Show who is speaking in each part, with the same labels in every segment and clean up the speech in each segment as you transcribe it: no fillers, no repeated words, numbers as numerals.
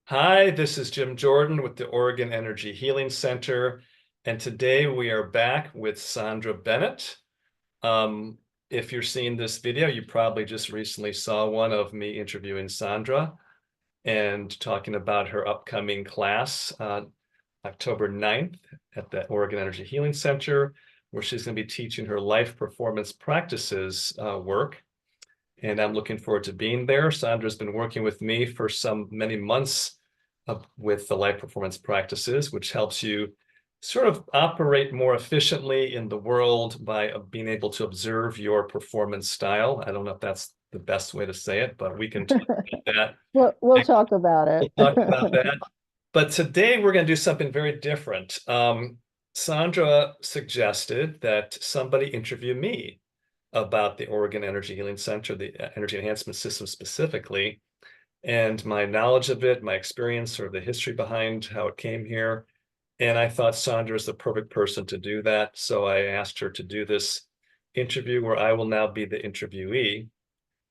Speaker 1: Hi, this is Jim Jordan with the Oregon Energy Healing Center, and today we are back with Sondra Bennett. Um, if you're seeing this video, you probably just recently saw one of me interviewing Sondra and talking about her upcoming class October 9th at the Oregon Energy Healing Center, where she's going to be teaching her life performance practices work. And I'm looking forward to being there. Sondra's been working with me for many months with the life performance practices, which helps you sort of operate more efficiently in the world by being able to observe your performance style. I don't know if that's the best way to say it, but we can talk about that.
Speaker 2: We'll talk about
Speaker 1: We'll
Speaker 2: it.
Speaker 1: talk about that. But today we're going to do something very different. Sondra suggested that somebody interview me about the Oregon Energy Healing Center, the energy enhancement system specifically, and my knowledge of it, my experience, or the history behind how it came here. And I thought Sondra is the perfect person to do that. So I asked her to do this interview where I will now be the interviewee.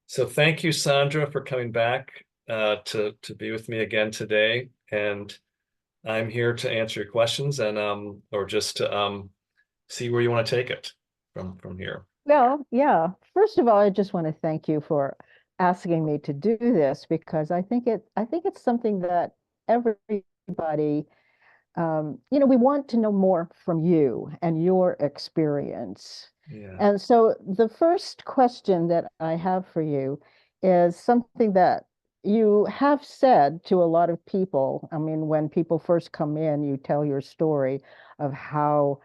Speaker 1: So thank you, Sondra, for coming back to be with me again today. And I'm here to answer your questions and or just to see where you want to take it from here.
Speaker 2: Well, yeah. First of all, I just want to thank you for asking me to do this because I think it's something that everybody we want to know more from you and your experience.
Speaker 1: Yeah.
Speaker 2: And so the first question that I have for you is something that you have said to a lot of people. I mean, when people first come in, you tell your story of how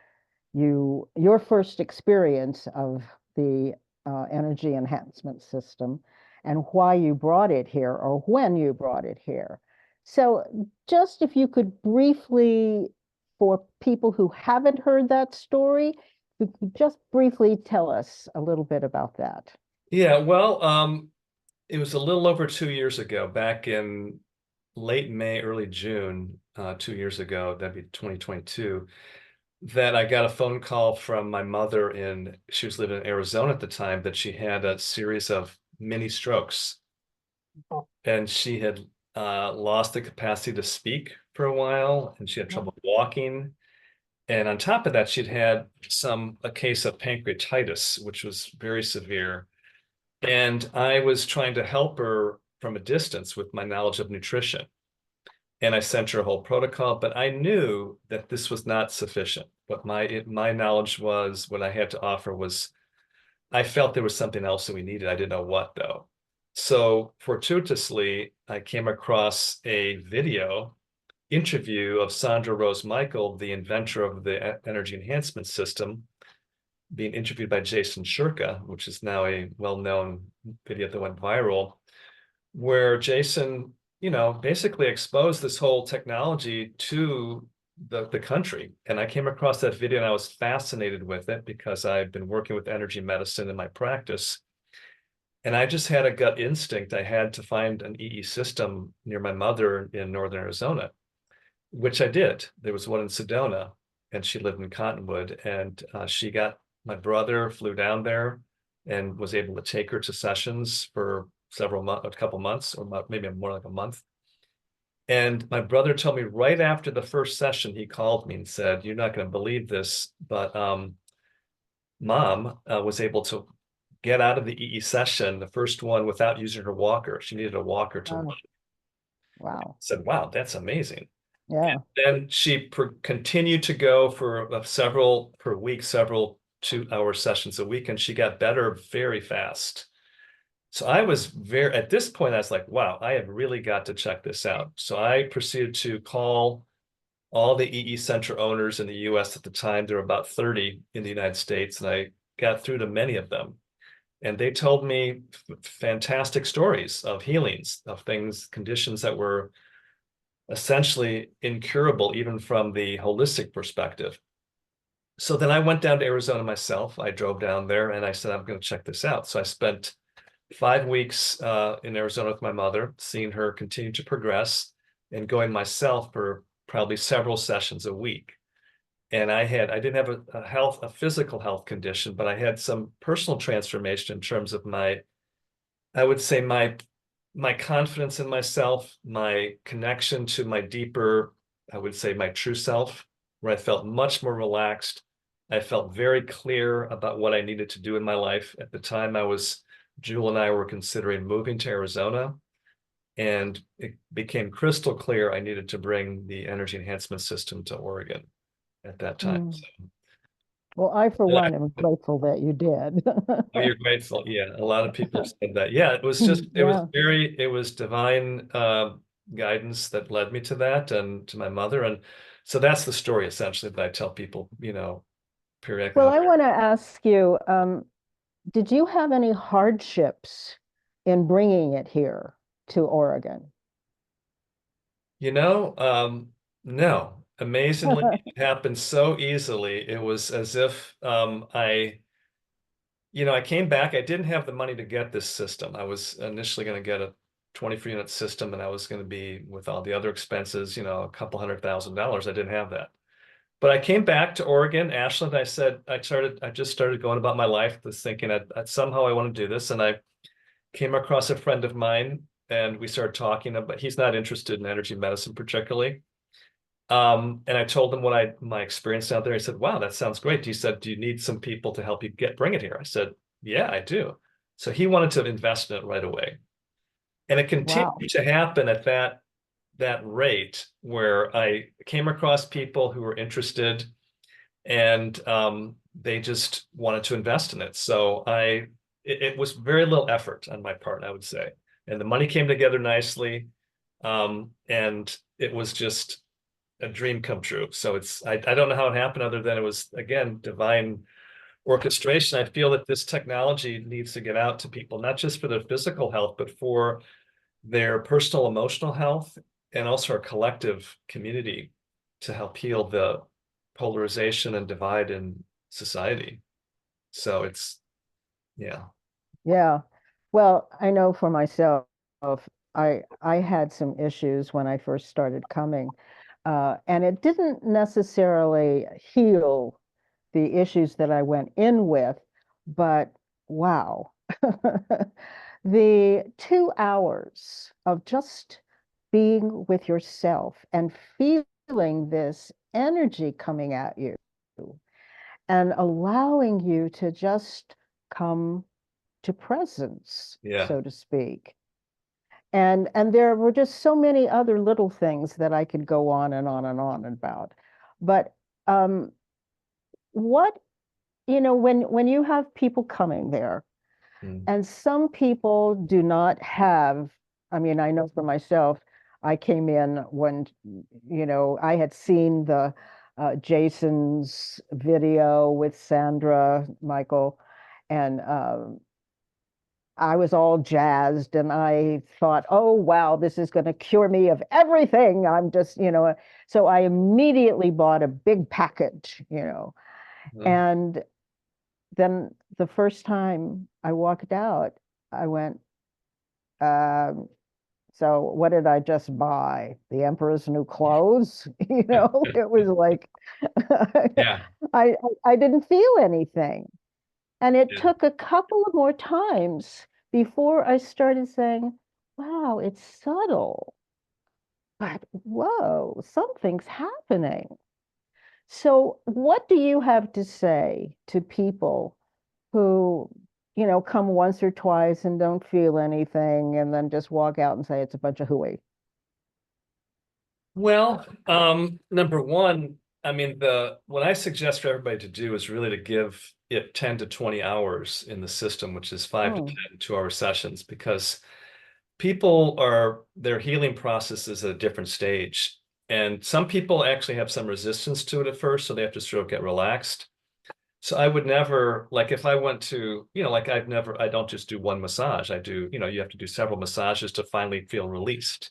Speaker 2: your first experience of the energy enhancement system and why you brought it here or when you brought it here. So just if you could briefly, for people who haven't heard that story, you could just briefly tell us a little bit about that.
Speaker 1: Yeah, well, it was a little over 2 years ago, back in late May, early June, 2 years ago, that'd be 2022, that I got a phone call from my mother she was living in Arizona at the time, that she had a series of mini strokes and she had lost the capacity to speak for a while and she had trouble walking. And on top of that, she'd had a case of pancreatitis, which was very severe. And I was trying to help her from a distance with my knowledge of nutrition. And I sent her a whole protocol, but I knew that this was not sufficient. What my knowledge was, what I had to offer was, I felt there was something else that we needed. I didn't know what though. So fortuitously, I came across a video interview of Sandra Rose Michael, the inventor of the energy enhancement system, being interviewed by Jason Shurka, which is now a well-known video that went viral, where Jason, basically exposed this whole technology to the country. And I came across that video and I was fascinated with it because I've been working with energy medicine in my practice. And I just had a gut instinct. I had to find an EE system near my mother in Northern Arizona, which I did. There was one in Sedona, and she lived in Cottonwood. And my brother flew down there and was able to take her to sessions for a couple months, or maybe more like a month. And my brother told me right after the first session, he called me and said, "You're not going to believe this, but mom was able to get out of the EE session, the first one, without using her walker. She needed a walker to run."
Speaker 2: Oh, wow.
Speaker 1: I said, "Wow, that's amazing."
Speaker 2: Yeah.
Speaker 1: Then she continued to go for per week, several 2-hour sessions a week, and she got better very fast. So at this point, I was like, wow, I have really got to check this out. So I proceeded to call all the EE Center owners in the US at the time. There were about 30 in the United States, and I got through to many of them. And they told me fantastic stories of healings, of conditions that were essentially incurable, even from the holistic perspective. So then I went down to Arizona myself. I drove down there and I said, I'm going to check this out. So I spent 5 weeks in Arizona with my mother, seeing her continue to progress and going myself for probably several sessions a week. And I didn't have a physical health condition, but I had some personal transformation in terms of I would say my my confidence in myself, my connection to my deeper, I would say my true self, where I felt much more relaxed. I felt very clear about what I needed to do in my life. At the time, Jewel and I were considering moving to Arizona, and it became crystal clear I needed to bring the energy enhancement system to Oregon at that time.
Speaker 2: Mm. Well, I, for one, am grateful that you did.
Speaker 1: Oh, you're grateful. Yeah, a lot of people said that. Yeah,
Speaker 2: Yeah.
Speaker 1: it was divine guidance that led me to that and to my mother. And so that's the story essentially that I tell people, periodically.
Speaker 2: Well, I want to ask you, did you have any hardships in bringing it here to Oregon?
Speaker 1: You know, no, amazingly, it happened so easily. It was as if I came back. I didn't have the money to get this system. I was initially going to get a 24 unit system, and I was going to be with all the other expenses, a couple $100,000. I didn't have that. But I came back to Oregon, Ashland. I just started going about my life, was thinking somehow I want to do this. And I came across a friend of mine, and we started talking about, he's not interested in energy medicine particularly. And I told him my experience out there. He said, "Wow, that sounds great." He said, "Do you need some people to help you bring it here?" I said, "Yeah, I do." So he wanted to invest in it right away. And it
Speaker 2: Wow.
Speaker 1: continued to happen at that rate where I came across people who were interested, and they just wanted to invest in it. So it was very little effort on my part, I would say. And the money came together nicely. And it was just a dream come true. So I don't know how it happened other than it was, again, divine orchestration. I feel that this technology needs to get out to people, not just for their physical health, but for their personal emotional health, and also our collective community, to help heal the polarization and divide in society. So yeah.
Speaker 2: Yeah. Well, I know for myself, I had some issues when I first started coming, and it didn't necessarily heal the issues that I went in with, but wow. The 2 hours of just being with yourself and feeling this energy coming at you and allowing you to just come to presence,
Speaker 1: Yeah.
Speaker 2: so to speak. And there were just so many other little things that I could go on and on and on about. But um, what, when you have people coming there,
Speaker 1: Mm.
Speaker 2: and some people do not have, I mean, I know for myself, I came in when, I had seen the Jason's video with Sandra Michael, and I was all jazzed and I thought, oh, wow, this is going to cure me of everything. I'm just, so I immediately bought a big package.
Speaker 1: Mm.
Speaker 2: And then the first time I walked out, I went, um, so what did I just buy? The Emperor's New Clothes? It was like
Speaker 1: Yeah.
Speaker 2: I I didn't feel anything. And it
Speaker 1: Yeah.
Speaker 2: took a couple of more times before I started saying, wow, it's subtle, but whoa, something's happening. So, what do you have to say to people who, come once or twice and don't feel anything and then just walk out and say it's a bunch of hooey?
Speaker 1: Well, number one, I mean, what I suggest for everybody to do is really to give it 10 to 20 hours in the system, which is 5 to 10 2 hour sessions, because their healing process is at a different stage. And some people actually have some resistance to it at first, so they have to sort of get relaxed. So I would never, like if I went to, like I don't just do one massage. I do, you have to do several massages to finally feel released.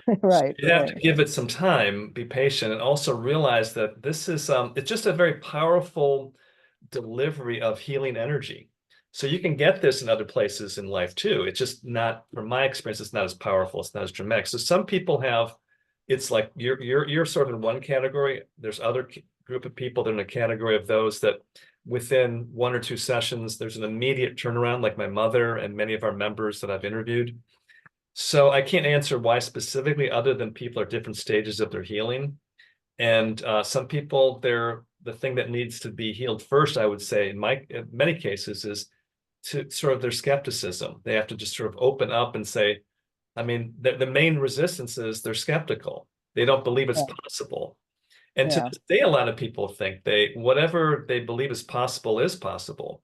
Speaker 1: So
Speaker 2: Right,
Speaker 1: you have to
Speaker 2: right.
Speaker 1: give it some time, be patient, and also realize that this is it's just a very powerful delivery of healing energy. So you can get this in other places in life too. It's just not, from my experience, it's not as powerful, it's not as dramatic. So some people have, it's like you're sort of in one category. There's other group of people that are in a category of those that within 1 or 2 sessions, there's an immediate turnaround, like my mother and many of our members that I've interviewed. So I can't answer why specifically, other than people are different stages of their healing. And some people, the thing that needs to be healed first, I would say, in many cases, is to sort of their skepticism. They have to just sort of open up and say, I mean, the main resistance is they're skeptical. They don't believe it's
Speaker 2: Yeah,
Speaker 1: possible. And to
Speaker 2: yeah.
Speaker 1: this day, a lot of people think whatever they believe is possible is possible.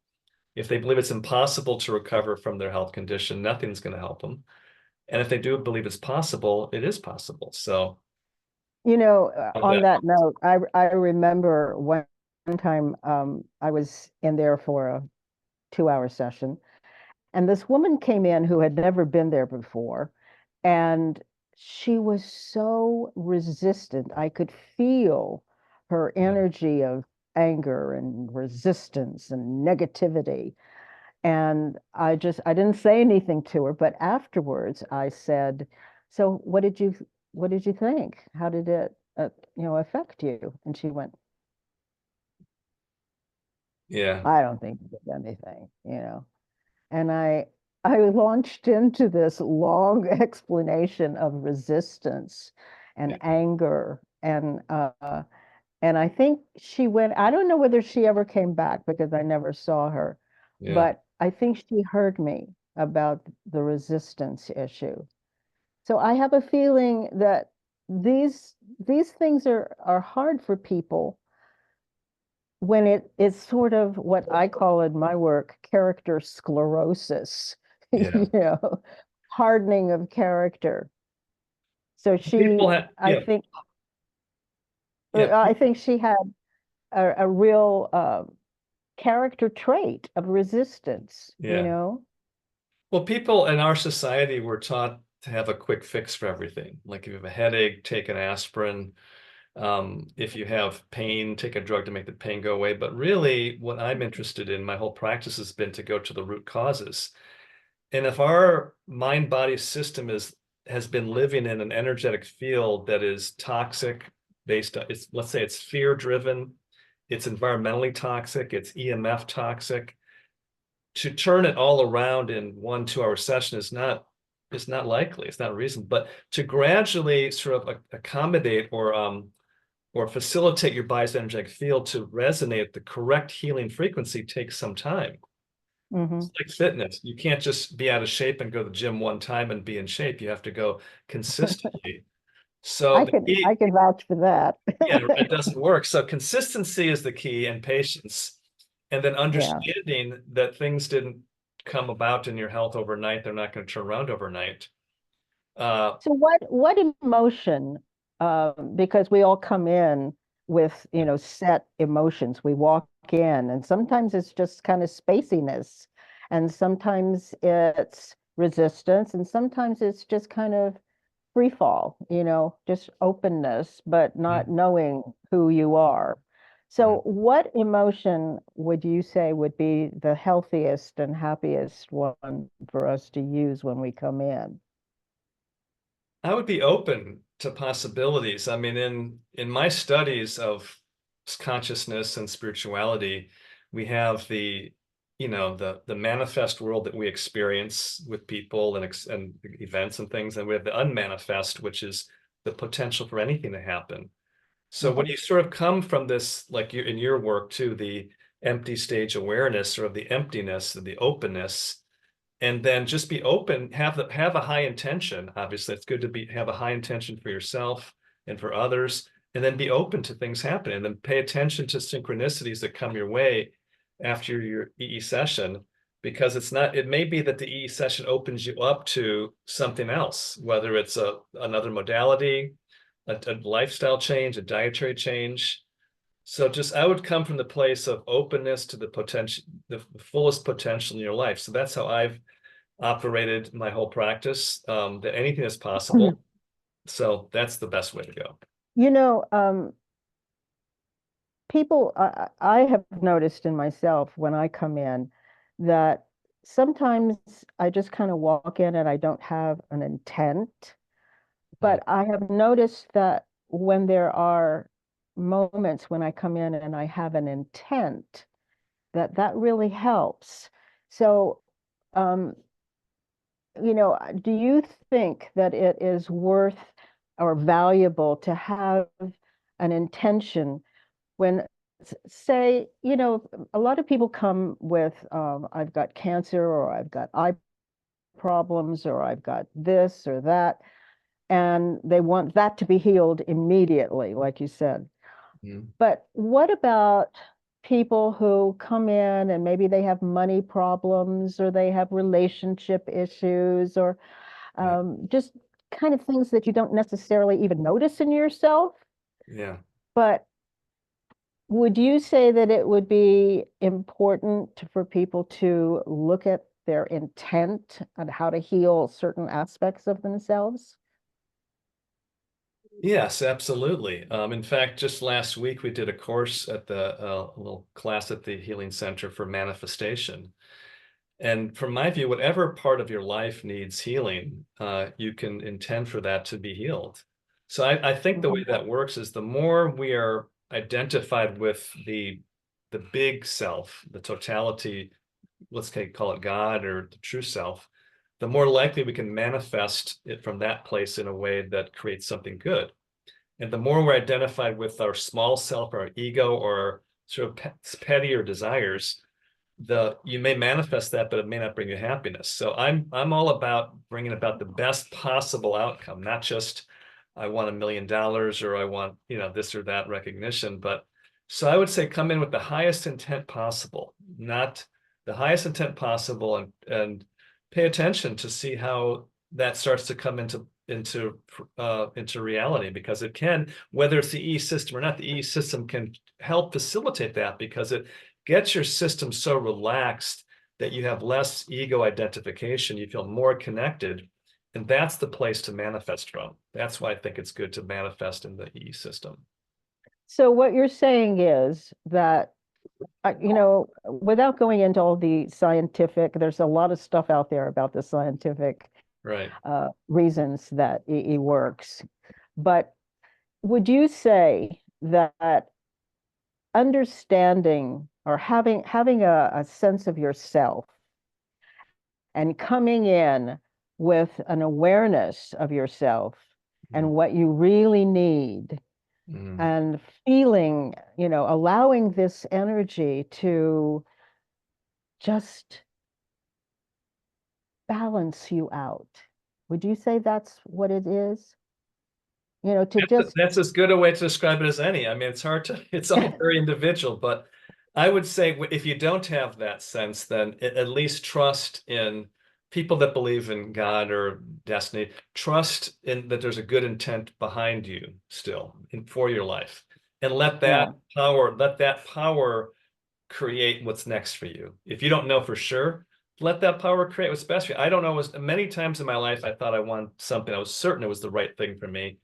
Speaker 1: If they believe it's impossible to recover from their health condition, nothing's going to help them. And if they do believe it's possible, it is possible. So
Speaker 2: On
Speaker 1: that,
Speaker 2: that note, I remember one time I was in there for a 2-hour session, and this woman came in who had never been there before, and she was so resistant. I could feel her
Speaker 1: yeah,
Speaker 2: energy of anger and resistance and negativity. And I didn't say anything to her, but afterwards I said, "So what did you think? How did it, affect you?" And she went,
Speaker 1: yeah,
Speaker 2: "I don't think it did anything." And I launched into this long explanation of resistance and
Speaker 1: yeah,
Speaker 2: anger and I think she went, I don't know whether she ever came back because I never saw her,
Speaker 1: yeah,
Speaker 2: but I think she heard me about the resistance issue. So I have a feeling that these things are hard for people when it is sort of what I call in my work character sclerosis,
Speaker 1: yeah.
Speaker 2: hardening of character. So
Speaker 1: People have, yeah, yeah,
Speaker 2: I think she had a real character trait of resistance, you
Speaker 1: yeah.
Speaker 2: know?
Speaker 1: Well, people in our society were taught to have a quick fix for everything. Like if you have a headache, take an aspirin. If you have pain, take a drug to make the pain go away. But really, what I'm interested in, my whole practice has been to go to the root causes. And if our mind-body system has been living in an energetic field that is toxic, based on it's, let's say it's fear-driven, it's environmentally toxic, it's EMF toxic, to turn it all around in 1 2 hour session is not likely. It's not reasonable. But to gradually sort of accommodate or facilitate your body's energetic field to resonate at the correct healing frequency takes some time.
Speaker 2: Hmm.
Speaker 1: It's like fitness. You can't just be out of shape and go to the gym one time and be in shape. You have to go consistently. So the
Speaker 2: I
Speaker 1: key,
Speaker 2: can vouch for
Speaker 1: yeah,
Speaker 2: that.
Speaker 1: it doesn't work. So consistency is the key, and patience. And then
Speaker 2: Yeah.
Speaker 1: understanding that things didn't come about in your health overnight. They're not going to turn around overnight.
Speaker 2: So what emotion, because we all come in with, set emotions. We walk in and sometimes it's just kind of spaciness and sometimes it's resistance and sometimes it's just kind of free fall, just openness, but not
Speaker 1: Mhm.
Speaker 2: knowing who you are.
Speaker 1: Right.
Speaker 2: So what emotion would you say would be the healthiest and happiest one for us to use when we come in?
Speaker 1: I would be open to possibilities. I mean, in my studies of consciousness and spirituality, we have the manifest world that we experience with people and events and things, and we have the unmanifest, which is the potential for anything to happen. So when
Speaker 2: Mhm.
Speaker 1: you sort of come from this, like in your work too, the empty stage awareness or the emptiness, the openness, and then just be open, have a high intention. Obviously it's good to have a high intention for yourself and for others, and then be open to things happening, and then pay attention to synchronicities that come your way after your EE session, because it may be that the EE session opens you up to something else, whether it's another modality, a lifestyle change, a dietary change. So just I would come from the place of openness to the potential, the fullest potential in your life. So that's how I've operated my whole practice, that anything is possible. So that's the best way to go.
Speaker 2: You know, people, I have noticed in myself when I come in that sometimes I just kind of walk in and I don't have an intent.
Speaker 1: Mm,
Speaker 2: But I have noticed that when there are moments when I come in and I have an intent, that really helps. So, um, do you think that it is worth or valuable to have an intention when, say, a lot of people come with, I've got cancer, or I've got eye problems, or I've got this or that, and they want that to be healed immediately, like you said.
Speaker 1: Mhm.
Speaker 2: But what about people who come in and maybe they have money problems, or they have relationship issues, or
Speaker 1: Yeah.
Speaker 2: just kind of things that you don't necessarily even notice in yourself?
Speaker 1: Yeah.
Speaker 2: But would you say that it would be important for people to look at their intent on how to heal certain aspects of themselves?
Speaker 1: Yes, absolutely. In fact, just last week we did a course at the little class at the Healing Center for manifestation. And from my view, whatever part of your life needs healing, you can intend for that to be healed. So I think the way
Speaker 2: Mhm.
Speaker 1: that works is the more we are identified with the big self, the totality, call it God or the true self, the more likely we can manifest it from that place in a way that creates something good. And the more we're identified with our small self, our ego, or sort of pettier desires, the you may manifest that, but it may not bring you happiness. So I'm all about bringing about the best possible outcome, not just I want $1 million or I want, this or that recognition. But so I would say come in with the highest intent possible, not the highest intent possible, and pay attention to see how that starts to come into reality, because it can, whether it's the E system or not, the E system can help facilitate that because it gets your system so relaxed that you have less ego identification, you feel more connected, and that's the place to manifest from. That's why I think it's good to manifest in the E system.
Speaker 2: So what you're saying is that, without going into all the scientific, there's a lot of stuff out there about the scientific
Speaker 1: Right.
Speaker 2: reasons that EE works. But would you say that understanding or having a sense of yourself and coming in with an awareness of yourself and what you really need,
Speaker 1: Mm.
Speaker 2: and feeling, allowing this energy to just balance you out? Would you say that's what it is? To just,
Speaker 1: That's as good a way to describe it as any. I mean, it's all very individual, but I would say if you don't have that sense, then at least trust in people that believe in God or destiny. Trust in that there's a good intent behind you still for your life, and
Speaker 2: yeah.
Speaker 1: let that power create what's next for you. If you don't know for sure, let that power create what's best for you. I don't know, many times in my life I thought I wanted something. I was certain it was the right thing for me.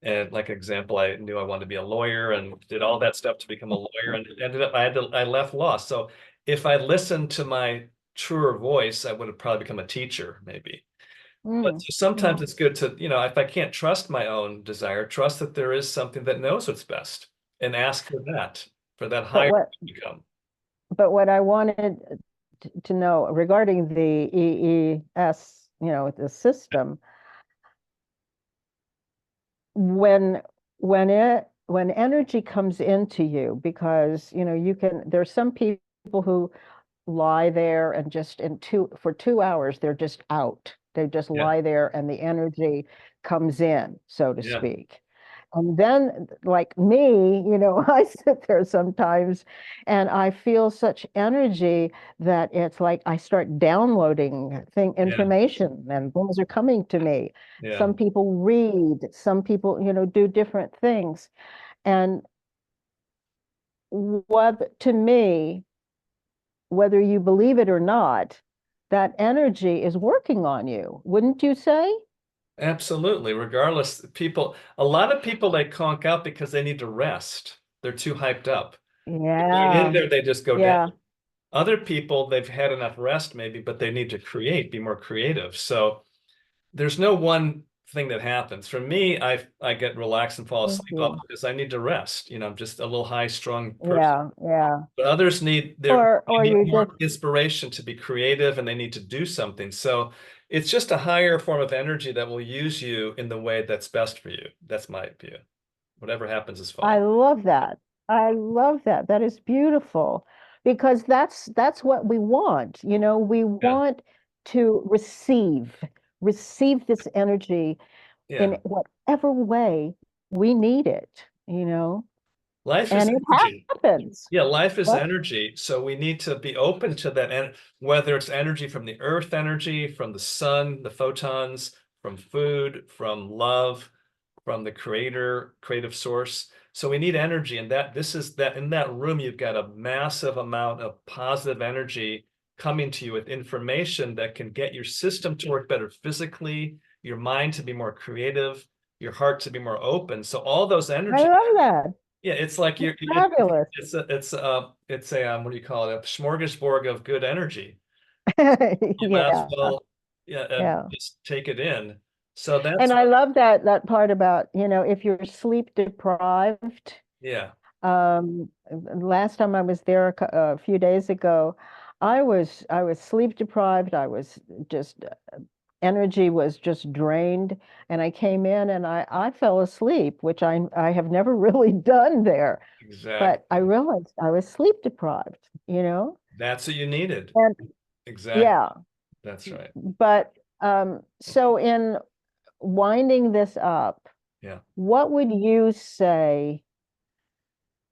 Speaker 1: And like example, I knew I wanted to be a lawyer and did all that stuff to become a lawyer, and it ended up I left law. So if I listened to my truer voice, I would have probably become a teacher, maybe. But
Speaker 2: Mm,
Speaker 1: sometimes
Speaker 2: mm.
Speaker 1: it's good to, if I can't trust my own desire, trust that there is something that knows what's best, and ask for that
Speaker 2: But
Speaker 1: higher
Speaker 2: what
Speaker 1: to come.
Speaker 2: but what I wanted to know regarding the EES, the system, when when energy comes into you, because there's some people who lie there and just in two for 2 hours they're just out. They just
Speaker 1: Yeah,
Speaker 2: lie there and the energy comes in, so to
Speaker 1: yeah,
Speaker 2: speak. And then, like me, I sit there sometimes and I feel such energy that it's like I start downloading
Speaker 1: yeah,
Speaker 2: information and things are coming to me.
Speaker 1: yeah.
Speaker 2: Some people read, some people, do different things. And what, to me, whether you believe it or not, that energy is working on you, wouldn't you say?
Speaker 1: Absolutely. Regardless, a lot of people, they conk out because they need to rest. They're too hyped up. Going in
Speaker 2: Yeah,
Speaker 1: there, they just go down.
Speaker 2: yeah.
Speaker 1: Other people, they've had enough rest maybe, but they need to be more creative. So there's no one thing that happens. For me, I get relaxed and fall asleep all
Speaker 2: Mhm.
Speaker 1: because I need to rest. I'm just a little high strung person.
Speaker 2: Yeah, yeah.
Speaker 1: But others
Speaker 2: Or
Speaker 1: they need
Speaker 2: you
Speaker 1: more
Speaker 2: just,
Speaker 1: inspiration to be creative, and they need to do something. So It's just a higher form of energy that will use you in the way that's best for you. That's my view. Whatever happens is
Speaker 2: I
Speaker 1: fine.
Speaker 2: love that. I love that. That is beautiful because that's what we want. You know, we
Speaker 1: Yeah.
Speaker 2: want to receive this energy
Speaker 1: Yeah.
Speaker 2: in whatever way we need it, you know,
Speaker 1: Life is
Speaker 2: and it
Speaker 1: energy.
Speaker 2: happens.
Speaker 1: Yeah, life is
Speaker 2: What?
Speaker 1: energy. So we need to be open to that. And whether it's energy from the earth energy, from the sun, the photons, from food, from love, from the creator, creative source. So we need energy. And that this is that in that room, you've got a massive amount of positive energy coming to you with information that can get your system to work better physically, your mind to be more creative, your heart to be more open. So all those
Speaker 2: I
Speaker 1: energy.
Speaker 2: love that.
Speaker 1: Yeah, it's like
Speaker 2: Fabulous.
Speaker 1: what do you call it? A smorgasbord of good energy. You might as
Speaker 2: Yeah,
Speaker 1: well, yeah,
Speaker 2: yeah.
Speaker 1: just take it in. So
Speaker 2: And
Speaker 1: that's
Speaker 2: I love that part about, you know, if you're sleep deprived,
Speaker 1: yeah,
Speaker 2: last time I was there a few days ago, I was sleep deprived. I was just energy was just drained, and I came in and I fell asleep, which I have never really done there. But I
Speaker 1: exactly.
Speaker 2: realized I was sleep deprived, you know?
Speaker 1: That's what you needed.
Speaker 2: And
Speaker 1: Exactly.
Speaker 2: yeah,
Speaker 1: That's right.
Speaker 2: but so in winding this up,
Speaker 1: Yeah.
Speaker 2: what would you say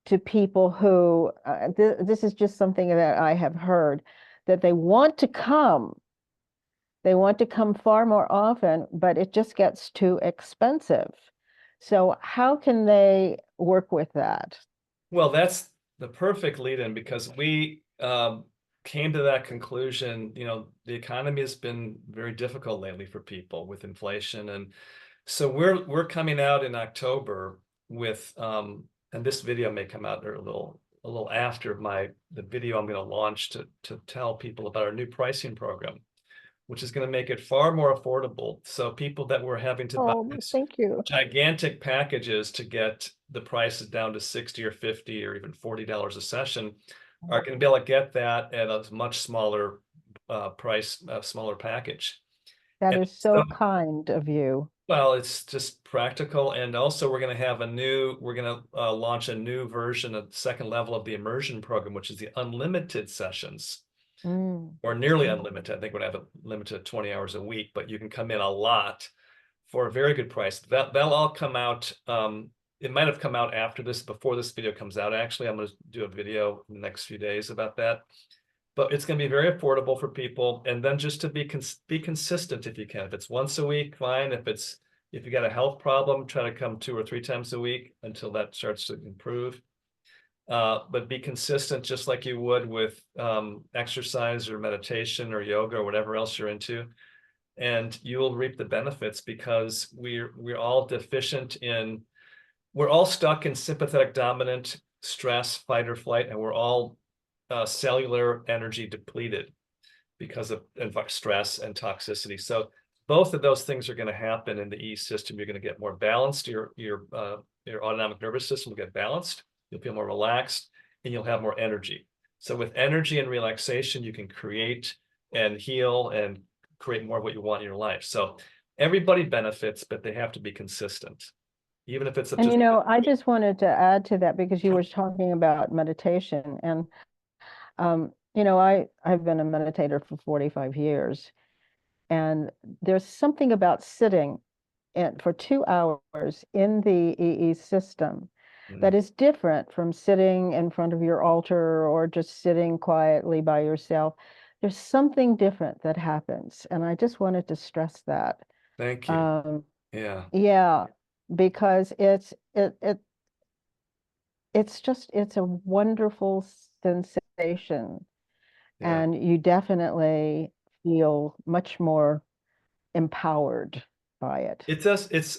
Speaker 2: to people who this is just something that I have heard that they want to come far more often, but it just gets too expensive. So how can they work with that?
Speaker 1: Well, that's the perfect lead-in because we came to that conclusion. The economy has been very difficult lately for people with inflation, and so we're coming out in October with and this video may come out a little after the video I'm going to launch to tell people about our new pricing program, which is going to make it far more affordable. So people that were having to buy
Speaker 2: Oh,
Speaker 1: these
Speaker 2: thank you.
Speaker 1: gigantic packages to get the prices down to 60 or 50 or even $40 a session are going to be able to get that at a much smaller price, a smaller package.
Speaker 2: That
Speaker 1: And
Speaker 2: is
Speaker 1: so,
Speaker 2: so kind of you.
Speaker 1: well, it's just practical. And also we're going to launch a new version, a second level of the immersion program, which is the unlimited sessions
Speaker 2: Mm.
Speaker 1: or nearly
Speaker 2: Mm.
Speaker 1: unlimited. I think we'd have it limited to 20 hours a week, but you can come in a lot for a very good price. That'll all come out. It might have come out after this, before this video comes out. Actually, I'm going to do a video in the next few days about that. But it's going to be very affordable for people. And then just to be consistent if you can. If it's once a week, fine. If you got a health problem, try to come 2 or 3 times a week until that starts to improve. But be consistent just like you would with exercise or meditation or yoga or whatever else you're into, and you will reap the benefits because we're all deficient in we're all stuck in sympathetic dominant stress, fight or flight, and we're all cellular energy depleted because of stress and toxicity. So both of those things are going to happen in the EES system. You're going to get more balanced. Your autonomic nervous system will get balanced. You'll feel more relaxed, and you'll have more energy. So with energy and relaxation, you can create and heal and create more of what you want in your life. So everybody benefits, but they have to be consistent, even if it's
Speaker 2: And
Speaker 1: just.
Speaker 2: you know, I just wanted to add to that because you were talking about meditation, and you know, I've been a meditator for 45 years, and there's something about sitting for 2 hours in the EE system that is different from sitting in front of your altar or just sitting quietly by yourself. There's something different that happens, and I just wanted to stress that.
Speaker 1: Thank you.
Speaker 2: Um,
Speaker 1: Yeah,
Speaker 2: yeah, because it's a wonderful sensation,
Speaker 1: yeah.
Speaker 2: and you definitely feel much more empowered by it.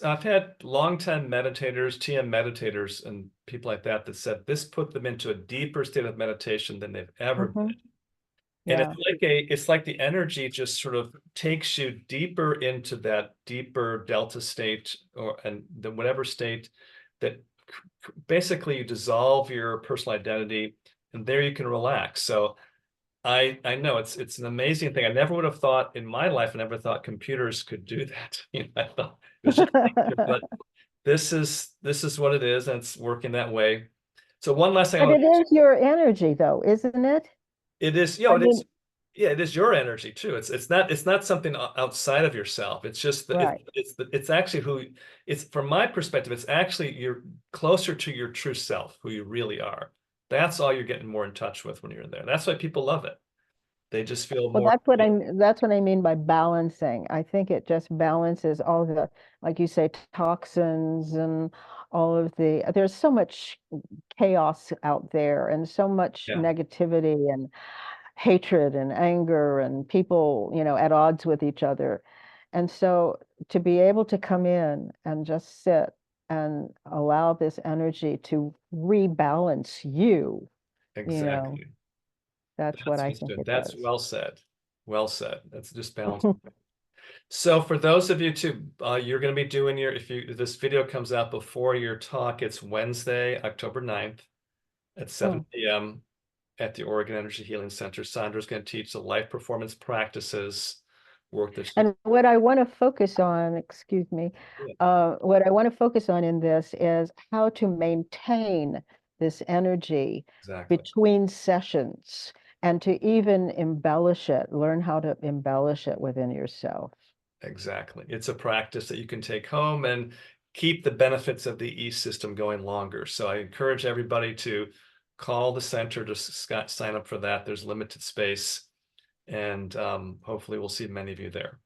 Speaker 1: I've had longtime meditators, TM meditators, and people like that said this put them into a deeper state of meditation than they've ever been.
Speaker 2: Hmm.
Speaker 1: And
Speaker 2: Yeah.
Speaker 1: it's like the energy just sort of takes you deeper into that deeper delta state and the whatever state that basically you dissolve your personal identity and there you can relax. So I know it's an amazing thing. I never would have thought in my life, I never thought computers could do that. I thought it was just, but this is what it is, and it's working that way. So one last thing I
Speaker 2: But
Speaker 1: want
Speaker 2: it
Speaker 1: to
Speaker 2: is your energy, though, isn't it?
Speaker 1: it is,
Speaker 2: I
Speaker 1: it is,
Speaker 2: mean,
Speaker 1: yeah, it is your energy too. It's not something outside of yourself. It's just that
Speaker 2: right.
Speaker 1: it's actually who it's from my perspective, it's actually you're closer to your true self, who you really are. That's all you're getting more in touch with when you're in there. That's why people love it. They just feel
Speaker 2: Well,
Speaker 1: more.
Speaker 2: that's what I mean by balancing. I think it just balances all the, like you say, toxins and all of there's so much chaos out there and so much
Speaker 1: Yeah,
Speaker 2: negativity and hatred and anger and people, at odds with each other. And so to be able to come in and just sit and allow this energy to rebalance you, you know,
Speaker 1: exactly.
Speaker 2: that's what
Speaker 1: That's
Speaker 2: I
Speaker 1: what's
Speaker 2: think
Speaker 1: good.
Speaker 2: it
Speaker 1: That's
Speaker 2: does.
Speaker 1: well said. Well said. That's just balance. So for those of you too, you're going to be doing if this video comes out before your talk, it's Wednesday, October 9th at
Speaker 2: Mm.
Speaker 1: 7 p.m. at the Oregon Energy Healing Center. Sondra's going to teach the life performance practices work that she.
Speaker 2: And what I want to focus on, excuse me,
Speaker 1: Yeah,
Speaker 2: what I want to focus on in this is how to maintain this energy
Speaker 1: exactly.
Speaker 2: between sessions and to even embellish it, learn how to embellish it within yourself.
Speaker 1: Exactly. It's a practice that you can take home and keep the benefits of the system going longer. So I encourage everybody to call the center to sign up for that. There's limited space, and hopefully we'll see many of you there.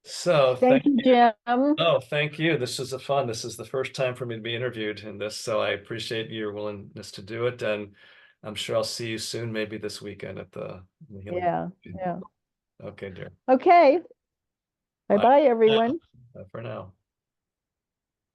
Speaker 1: So
Speaker 2: Thank
Speaker 1: thank
Speaker 2: you,
Speaker 1: you.
Speaker 2: Jim.
Speaker 1: Oh, thank you. This is a fun. This is the first time for me to be interviewed in this, so I appreciate your willingness to do it, and I'm sure I'll see you soon, maybe this weekend at the healing.
Speaker 2: Yeah, yeah.
Speaker 1: Okay, dear.
Speaker 2: Okay.
Speaker 1: Bye
Speaker 2: Bye-bye, everyone.
Speaker 1: for now.